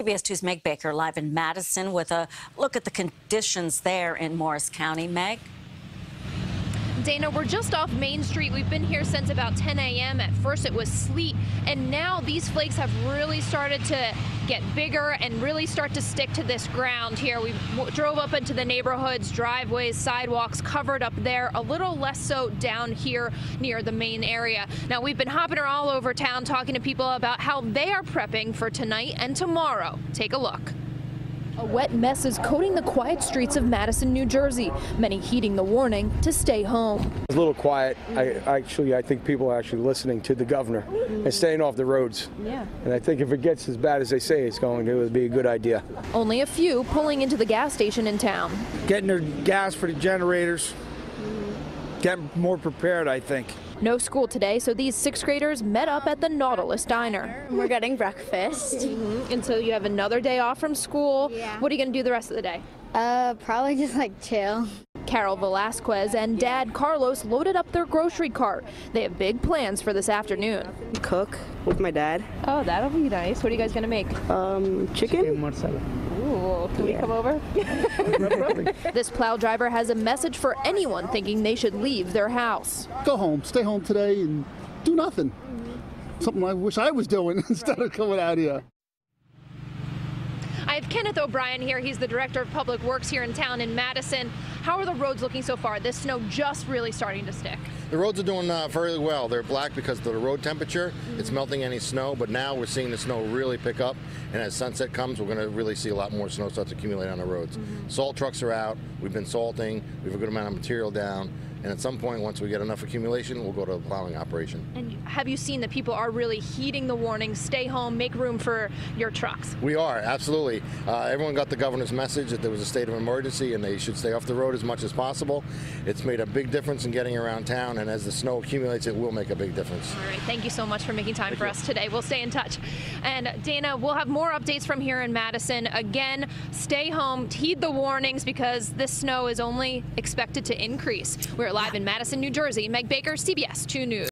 CBS 2's Meg Baker live in Madison with a look at the conditions there in Morris County. Meg? Dana, we're just off Main Street. We've been here since about 10 a.m. At first it was sleet, and now these flakes have really started to get bigger and really start to stick to this ground here. We drove up into the neighborhoods, driveways, sidewalks covered up there, a little less so down here near the main area. Now, we've been hopping all over town talking to people about how they are prepping for tonight and tomorrow. Take a look. A wet mess is coating the quiet streets of Madison, New Jersey, many heeding the warning to stay home. It's a little quiet. I think people are actually listening to the governor and staying off the roads. Yeah. And I think if it gets as bad as they say it's going to, it would be a good idea. Only a few pulling into the gas station in town. Getting their gas for the generators, getting more prepared, I think. No school today, so these sixth graders met up at the Nautilus Diner. We're getting breakfast. And so you have another day off from school. Yeah. What are you going to do the rest of the day? Probably just like chill. Carol Velasquez and Dad Carlos loaded up their grocery cart. They have big plans for this afternoon. Cook with my dad. Oh, that'll be nice. What are you guys going to make? Chicken. Ooh, can we come over? This plow driver has a message for anyone thinking they should leave their house. Go home, stay home today and do nothing. Something I wish I was doing instead of coming out here. I have Kenneth O'Brien here. He's the Director of Public Works here in town in Madison. How are the roads looking so far? This snow just really starting to stick. The roads are doing very well. They're black because of the road temperature. It's melting any snow, but now we're seeing the snow really pick up. And as sunset comes, we're going to really see a lot more snow start to accumulate on the roads. Salt trucks are out. We've been salting. We have a good amount of material down. And at some point, once we get enough accumulation, we'll go to a plowing operation. And have you seen that people are really heeding the warning, stay home, make room for your trucks? We are, absolutely. Everyone got the governor's message that there was a state of emergency and they should stay off the road as much as possible. It's made a big difference in getting around town, and as the snow accumulates, it will make a big difference. All right, thank you so much for making time for us today. We'll stay in touch. And Dana, we'll have more updates from here in Madison. Again, stay home, heed the warnings, because this snow is only expected to increase. We're live in Madison, New Jersey. Meg Baker, CBS 2 News.